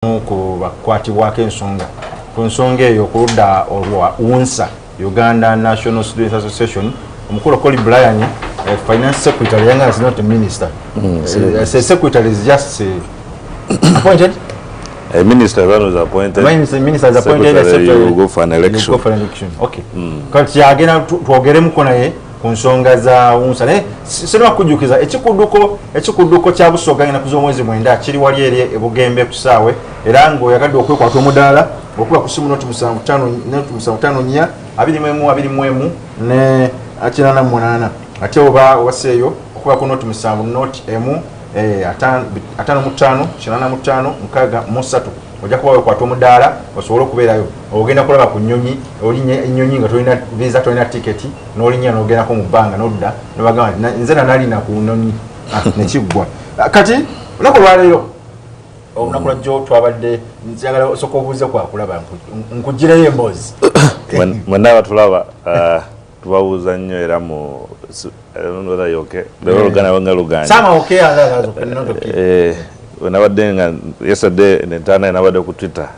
ku bakwatibwako ensonga ku nsonga eyo ku ludda olwa UNSA Uganda National Students Association omukulu Colly Bryan finance secretary yanga is not a minister. A secretary is just appointed. A minister was appointed. Minister is appointed. You go for an election. You go for an election. Okay. Kati yagena twogere mukonaye ku nsonga za UNSA ne sino kujukiza ekikudduko kya Busoga ngina kuzo mwezi mwenda kiri wali eri ebugembe kusawe era ngo yakadde okwekwata omudala okuba kusimu noti 75 nya 21 ne achirana mwanana ate oba waseyo okuba ku noti 7 noti emu 5 mukaga musatu ojja kuba wekwata omudala osobola okubeerayo ogenda kulaba ku nnyonyi olinye ennyonyi nga tolina visa tolina ticket n'olinya n'ogendako mu bbanga n'odda nebagamba nze nalina ku nnyonyi nekiggwa kati olunaku lwaleero olunaku lwajjo twabadde njagala osooka obuuze kwakulaba nkugireyo emboozi mwenna batulaba tubabuuza nnyo era mu nabadde yesterday netana nabadde ku Twitter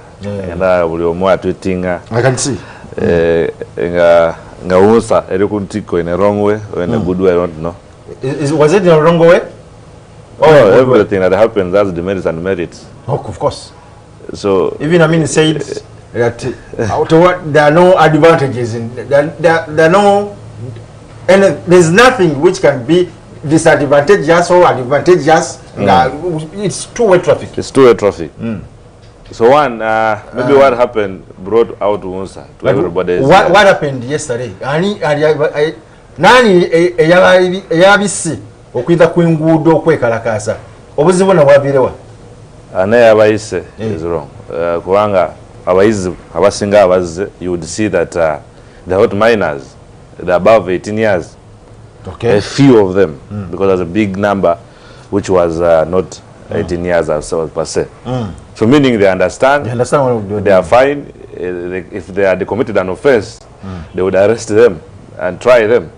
era buli omu atweetinga nga UNSA eri ku ntiko in a wrong way or in a good way, I don't know. Was it in a wrong way? Everything that happens has demerits and merits. Oh, of course. So even said that there are no advantages in there are no, and there's nothing which can be disadvantageous or advantageous. It's two-way traffic. It's two-way traffic. So one, maybe what happened brought out UNSA to everybody. What happened yesterday? Nani eyabisi okwiza kwingudo okwekalakaasa obuzibu na bwabirewa ane abayizi is wrong kubanga abayizi abasinga abazze you would see that the hot minors, the above 18 years, okay, a few of them because there's a big number which was not 18 years per se. So meaning they understand what they are fine. If they had committed an offense, they would arrest them and try them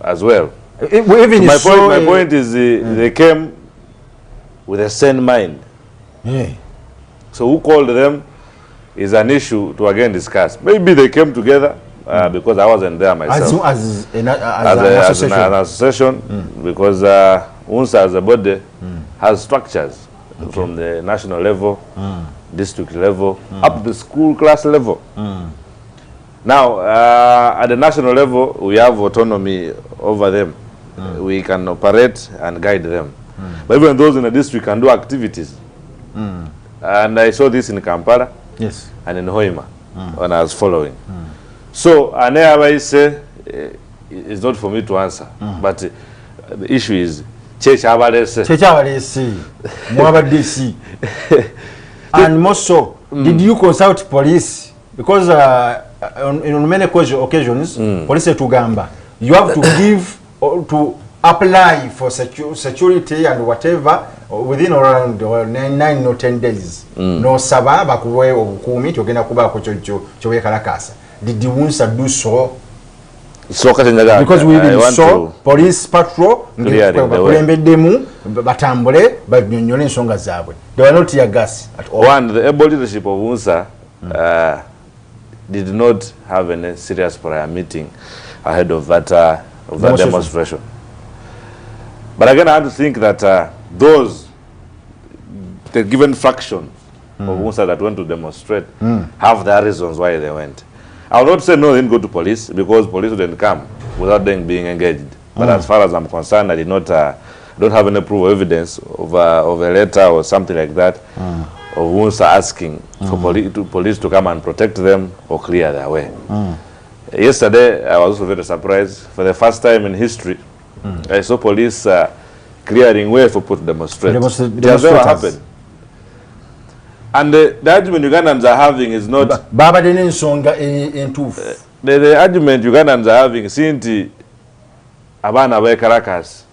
as well. So my point is they came with a sane mind. Yeah. So who called them is an issue to again discuss. Maybe they came together because I wasn't there myself. As an association, because UNSA as a body has structures from the national level, district level, up to the school class level. Now, at the national level, we have autonomy over them. We can operate and guide them. But even those in the district can do activities. And I saw this in Kampala, yes, and in Hoima when I was following. So, and I say it's not for me to answer, but the issue is Church Abalese, Mwabadisi. And more so, did you consult police? Because in many occasions, police to Gamba, you have to give or to apply for security and whatever within around 9 or 10 days. No saba bakuwe obukumi togenda kuba ko ekyatakudde. Did the UNSA do so? Because we even saw police patrol yabakulembeddemu batambule banyonyole ensonga zaabwe. They were not tear gas at all. One, the able leadership of UNSA did not have any serious prior meeting ahead of that demonstration. But again, I have to think that the given fraction of UNSA that went to demonstrate have their reasons why they went. I will not say no, they didn't go to police because police didn't come without them being engaged. But as far as I'm concerned, I did not don't have any proof or evidence of a letter or something like that of UNSA asking for police to come and protect them or clear their way. Yesterday, I was also very surprised. For the first time in history, I saw police clearing way for people to demonstrate. It has never happened. And the argument Ugandans are having is not... the argument Ugandans are having is abana ekyatakudde.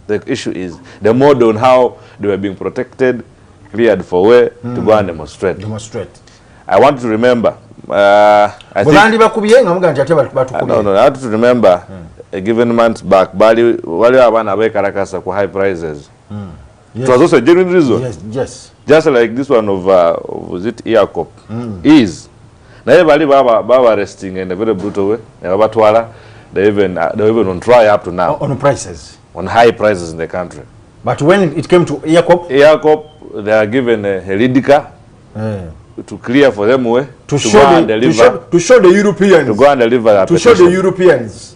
The issue is the mode on how they were being protected, cleared for way to go and demonstrate. I want to remember... I have to remember a given month back, wali abana ekyatakudde ku high prices. It was also a genuine reason. Yes. Just like this one of was it Earcop? Is. Now bali baba arresting in a very brutal way. They even on trial up to now. On prices. On high prices in the country. But when it came to Earcop, they are given a Helidica to clear for them way to show the Europeans. To go and deliver that to petition. show the Europeans.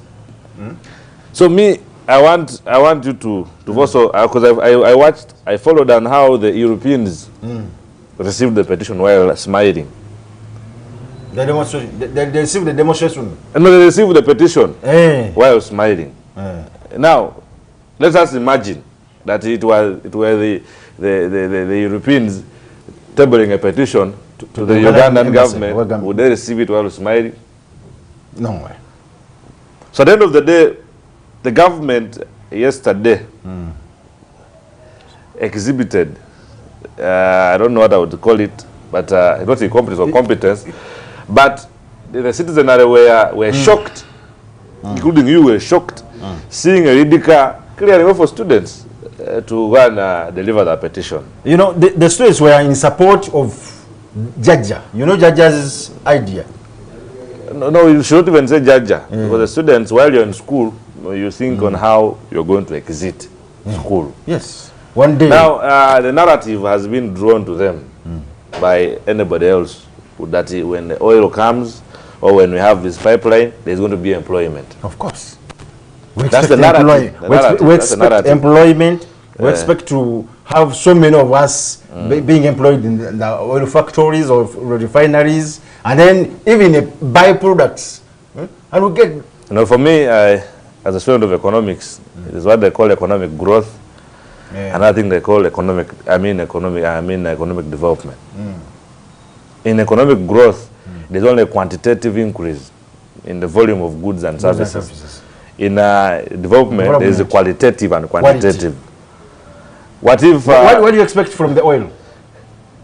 So me, I want you to also, because I followed on how the Europeans received the petition while smiling. The demonstration. They received the demonstration. No, they received the petition while smiling. Now, let us imagine that it was the Europeans tabling a petition to the Ugandan government. Would they receive it while smiling? No way. So at the end of the day, the government yesterday exhibited, I don't know what I would call it, but not incompetence or competence, but the citizenry were shocked, including you were shocked, seeing a Ridica clearing way for students to go and deliver that petition. You know, the students were in support of Jaja. You know Jaja's idea? No, you should not even say Jaja, because the students, while you're in school, you think on how you're going to exit school. Yes. One day. Now, the narrative has been drawn to them by anybody else that when the oil comes or when we have this pipeline, there's going to be employment. Of course. That's the narrative. We expect employment. We expect to have so many of us being employed in the oil factories or refineries, and then even byproducts. And we get... You know, for me, as a student of economics, it is what they call economic growth. Another thing they call economic development. In economic growth, there's only a quantitative increase in the volume of goods and services. In development, there is a qualitative and quantitative. What if... what do you expect from the oil?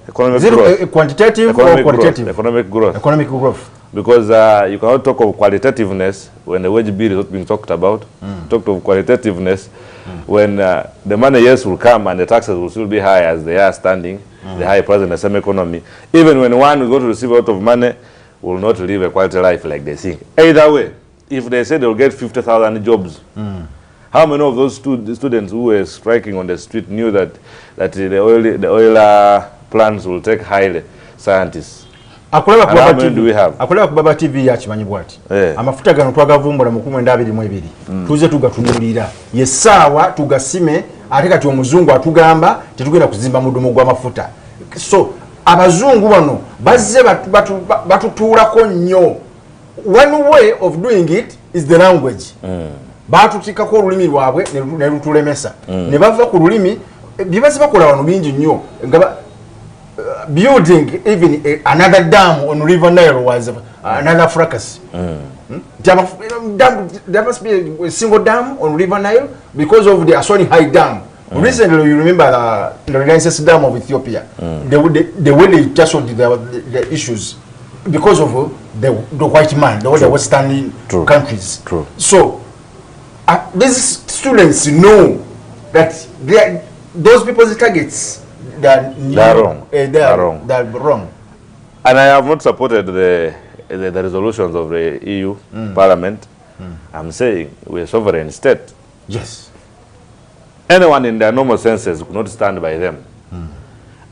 Economic is it growth. Quantitative economic or qualitative? Growth. Economic growth. Economic growth. Because you cannot talk of qualitativeness when the wage bill is not being talked about. Talk of qualitativeness when the money, yes, will come and the taxes will still be high as they are standing, the high price in the same economy. Even when one is going to receive a lot of money, will not live a quality life like they think. Either way, if they say they'll get 50,000 jobs, how many of those students who were striking on the street knew that the oil plants will take highly scientists? And how many do we have? Akuleba kubaba TV ya chimanyi bwati. Amafuta gano twagavumbula mu 2022. Tuze tugatunulira. Yesawa tugasime ate kati omuzungu atugamba tetugenda kuzimba mudumu gwa mafuta. So abazungu bano bazze batutuulako nnyo. One way of doing it is the language. Batutikako olulimi lwabwe ne lutulemesa. Ne bava ku lulimi bibaze bakola wano bingi nnyo. Building even another dam on River Nile was another fracas. There must be a single dam on River Nile because of the Aswani High Dam. Recently, you remember the Renaissance Dam of Ethiopia. The way they just the issues because of the white man, the Western countries. So these students know that those people's targets. They are wrong. They are wrong. And I have not supported the resolutions of the EU Parliament. I'm saying we're a sovereign state. Yes. Anyone in their normal senses could not stand by them.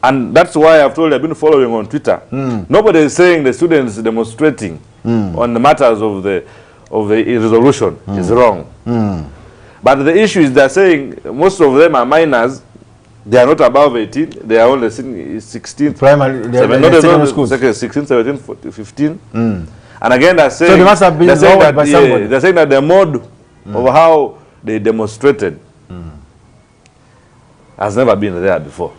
And that's why I've told you, I've been following on Twitter. Nobody is saying the students demonstrating on the matters of the resolution is wrong. But the issue is they're saying most of them are minors. They are not above 18. They are only 16. Primary, not schools. 16, 17, 15. And again, they're saying, so they must have been lowered by somebody. They're saying that the mode of how they demonstrated has never been there before.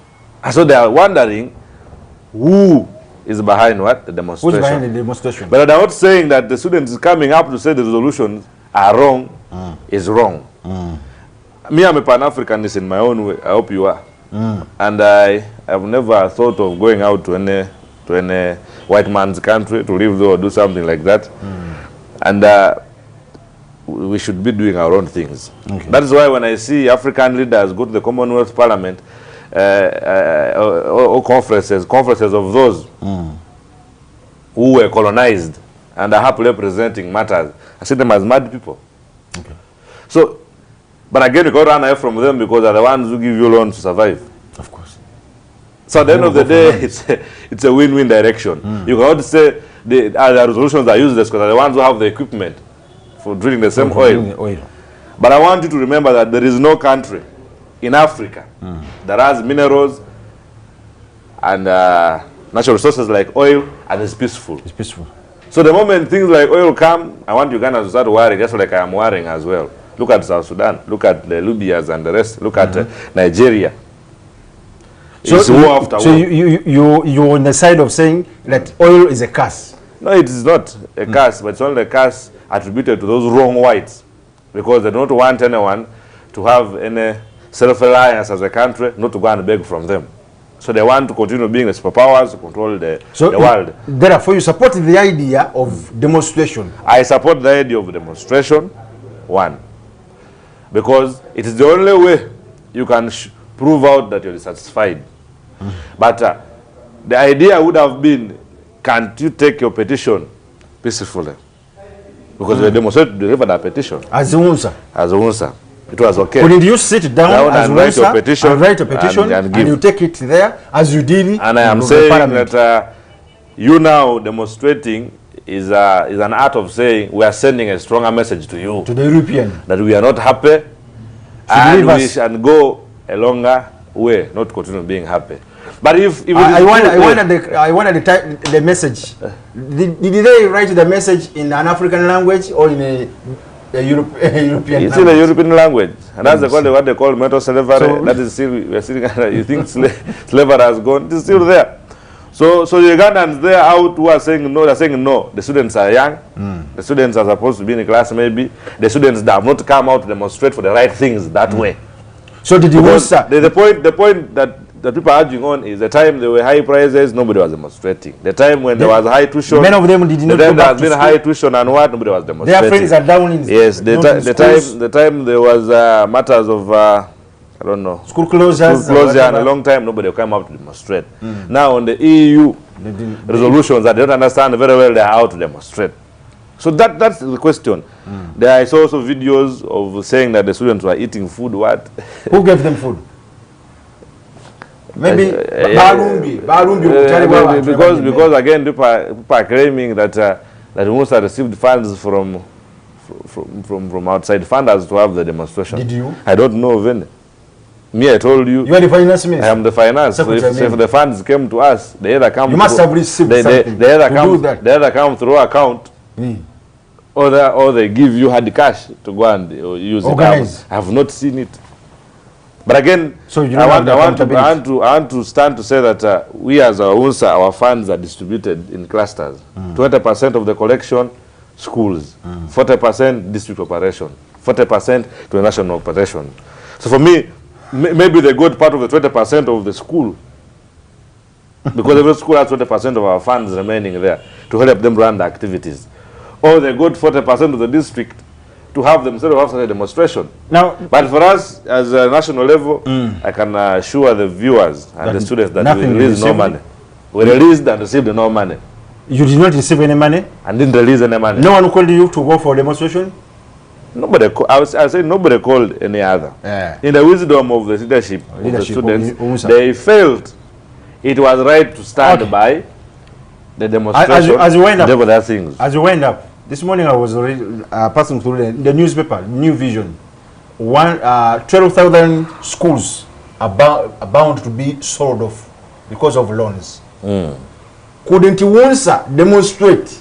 And so they are wondering who is behind what? The demonstration. Who's behind the demonstration? But they're not saying that the students coming up to say the resolutions are wrong is wrong. Me, I'm a Pan-Africanist in my own way. I hope you are. And I have never thought of going out to any white man's country to live there or do something like that. And we should be doing our own things. That is why when I see African leaders go to the Commonwealth Parliament, conferences of those who were colonized and are happily representing matters. I see them as mad people. Okay. So, but again, you got to run away from them because they're the ones who give you loans to survive. Of course. So at the end of the day, it's a win-win direction. You cannot say the resolutions are useless because they're the ones who have the equipment for drilling the same oil. But I want you to remember that there is no country in Africa that has minerals and natural resources like oil and is peaceful. It's peaceful. So the moment things like oil come, I want Uganda to start worrying, just like I am worrying as well. Look at South Sudan, look at the Libyas and the rest, look at Nigeria. So, you're on the side of saying that oil is a curse? No, it is not a curse, but it's only a curse attributed to those wrong whites because they don't want anyone to have any self-reliance as a country, not to go and beg from them. So they want to continue being the superpowers to control the world. Therefore, you support the idea of demonstration? I support the idea of demonstration, one, because it is the only way you can prove out that you're dissatisfied. But the idea would have been, can't you take your petition peacefully? Because we demonstrated to deliver that petition. As a UNSA? As a UNSA. It was okay. Couldn't you sit down as and write your petition, and write a petition and you take it there as you did? And I am saying that you now demonstrating is an art of saying we are sending a stronger message to you. To the European. That we are not happy and we should go a longer way, not continue being happy. But if I wanted the message. Did they write the message in an African language or in a European language? It's in a European language, and that's what they call mental slavery. So, that is still, we are sitting. You think slavery has gone? It's still there. So the Ugandans there out who are saying no, they're saying no. The students are young. The students are supposed to be in the class. Maybe the students that have not come out to demonstrate for the right things that way. So did you the point that people are arguing on is the time there were high prices, nobody was demonstrating. The time when there was high tuition, many of them did not go back to school. High tuition and what, nobody was demonstrating. Their friends are down in yes, the time there was matters of I don't know, school closures and a long time, nobody came out to demonstrate. Now on the EU resolutions that they don't understand very well, they are out to demonstrate. So that's the question. There is also videos of saying that the students were eating food. What? Who gave them food? Maybe because again people are claiming that Musa received funds from outside funders to have the demonstration. Did you? I don't know of any. Me, I told you. You are the finance minister. I am the finance. So if the funds came to us, they either come. You must have received something. They either come through account, or they give you hard cash to go and use organize. it. I have not seen it. But again, so you I want to stand to say that we as our UNSA, our funds are distributed in clusters. 20% of the collection, schools. 40% district operation. 40% to a national operation. So for me, maybe the good part of the 20% of the school, because every school has 20% of our funds remaining there to help them run the activities. Or the good 40% of the district to have themselves after the demonstration. Now, but for us, as a national level, I can assure the viewers and the students that we released no money. We released and received no money. You did not receive any money? And didn't release any money. No one called you to go for a demonstration? Nobody. I say nobody called any other. In the wisdom of the leadership of the students, they felt it was right to stand by the demonstration. As you wind up, things. As you wind up, this morning I was passing through the newspaper, New Vision. 12,000 schools are bound to be sold off because of loans. Couldn't UNSA demonstrate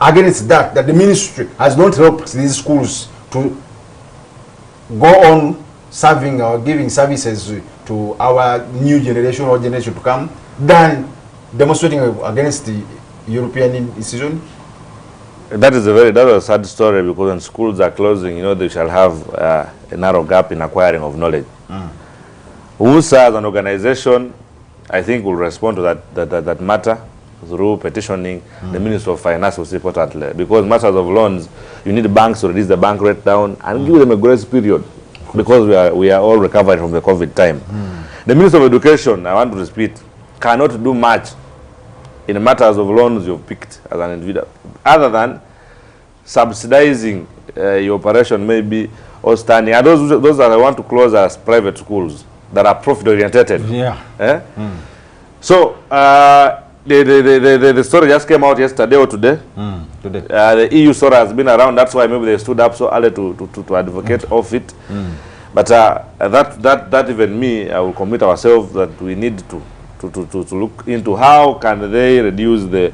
against that the ministry has not helped these schools to go on serving or giving services to our new generation or generation to come than demonstrating against the European institution? That is a sad story, because when schools are closing, they shall have a narrow gap in acquiring of knowledge. UNSA as an organization, I think, will respond to that matter through petitioning the Minister of Finance, most importantly, because matters of loans, you need banks to reduce the bank rate down and give them a grace period, because we are all recovering from the COVID time. The Minister of Education, I want to repeat, cannot do much in matters of loans you've picked as an individual, other than subsidizing your operation maybe, or standing. And those that I want to close as private schools that are profit-oriented. Yeah. So, the story just came out yesterday or today. Today. The EU story has been around. That's why maybe they stood up so early to advocate of it. But that even me, I will commit ourselves that we need to look into how can they reduce the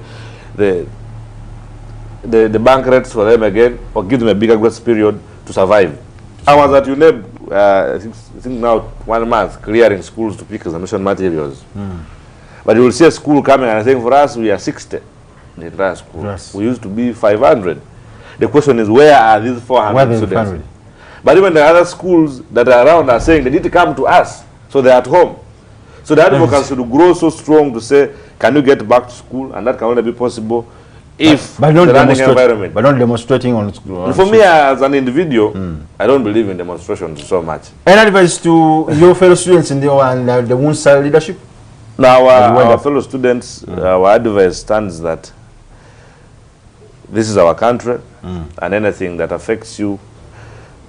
bank rates for them again, or give them a bigger grace period to survive. I was at UNEB, I think now 1 month, clearing schools to pick examination materials. But you will see a school coming and saying, for us, we are 60 in the entire school. Yes. We used to be 500. The question is, where are these 400 students? But even the other schools that are around are saying they need to come to us, so they're at home. So the advocacy should grow so strong to say, can you get back to school? And that can only be possible if the learning environment. But not demonstrating on school. For me, as an individual, I don't believe in demonstrations so much. Any advice to your fellow students in the WUNSA leadership? Now, our fellow students, our advice stands that this is our country, and anything that affects you,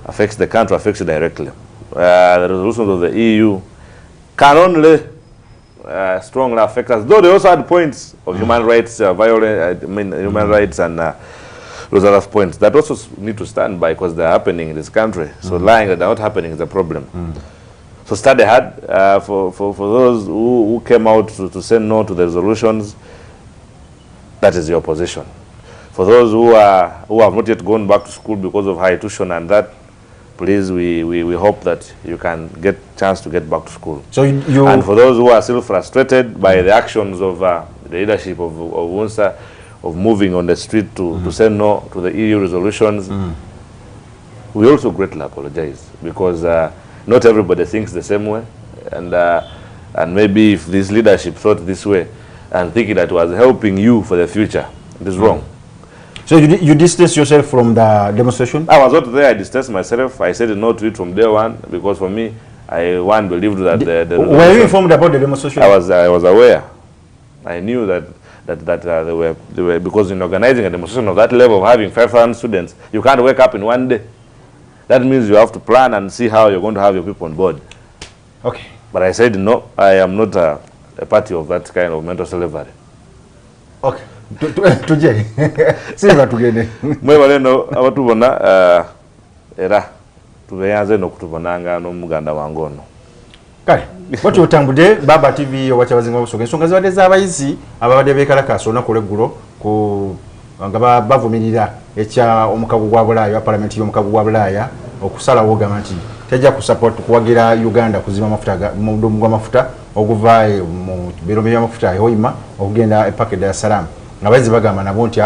affects the country, affects you directly. The resolutions of the EU can only strongly affect us, though they also had points of human rights, human rights and those other points that also need to stand by because they're happening in this country. So lying that they're not happening is a problem. So study hard for those who came out to say no to the resolutions. That is your position. For those who have not yet gone back to school because of high tuition and that, please, we hope that you can get chance to get back to school. So and for those who are still frustrated by the actions of the leadership of WUNSA, of moving on the street to say no to the EU resolutions, we also greatly apologize because not everybody thinks the same way, and maybe if this leadership thought this way and thinking that it was helping you for the future, it is wrong. So you distance yourself from the demonstration? I was not there. I distanced myself. I said no to it from day one because for me, I believed that were you informed about the demonstration? I was aware. I knew that they were because in organizing a demonstration of that level, of having 500 students, you can't wake up in one day. That means you have to plan and see how you're going to have your people on board. Okay. But I said no. I am not a party of that kind of mental slavery. Okay. Tuje siba tugende mwebale no abatubona era tubeyanze no kutubonanga no muganda wangono kale bati otambude Baba TV owachabazinga obusoga ensonga zabadde z'abayizi ababadde beekalakaasa olunaku lw'eggulo ku nga bavumirira ekya omukago gwa Bulaaya Parliament y'omukago gwa Bulaaya okusalawo gamba nti tejja kusupport kuwagira Uganda kuzima amafuta mu mafuta okuva mu birombe by'amafuta ehoima okugenda epaka Dar es Salaam. Abayizi bagamba nabo nti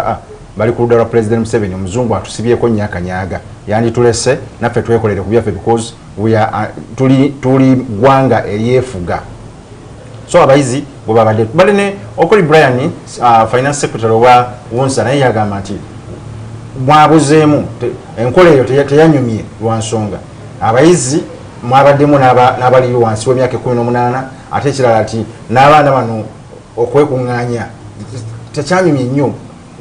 bali ku ludda lwa President Museveni omuzungu atusibyeko nyakanyaga yandi tulese naffe twekolere ku byaffe because we are tuli gwanga eryefuga. So abayizi bwe babadde balene okuli Brian finance secretary wa WUNSA naye yagamba nti mwabuzeemu enkola eyo teyanyumye lwa nsonga abayizi mwabaddemu n'abali wansi w'emyaka 18 ate ekirala ati n'abaana bano okwekuŋŋaanya tekyanyumye nnyo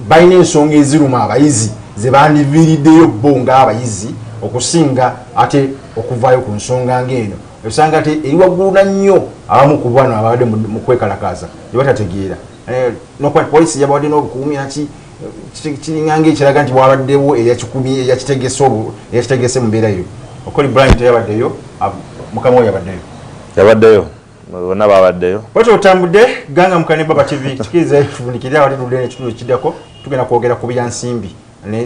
balina ensonga eziruma abayizi ze bandiviiriddeyo bo ng'abayizi okusinga ate okuvaayo ku nsonga ng'eno osanga ate eri waggulu nnyo abamu ku bwana abadde mu kwekalakaasa gye batategeera nokuba poliisi yabawadde n'obukuumi naki kiringa ng'ekiraga nti bwabaddewo eyakikumi eyakitegese mu mbeera eyo okoli Brian teyabaddeyo mukama we yabaddeyo bonna babaddeyo bati otambudde ganga mukane Baba TV tukiriza tubunikirira wali tudde ekitundu kiddako tugenda kwogera ku byansimbi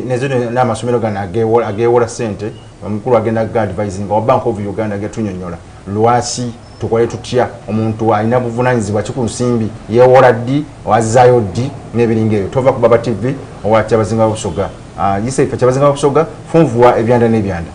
nezo n'amasomero gano ageewola ssente omukulu agenda ga advising wa Bank of Uganda getunyonyola lwaki tukole tutya omuntu alina buvunaanyizibwa ki ku nsimbi yeewola ddi owazzaayo ddi n'ebiringa ebyo tova ku Baba TV owa Kyabazinga Busoga yise ife Kyabazinga Busoga funvuwa ebyanda n'ebyanda.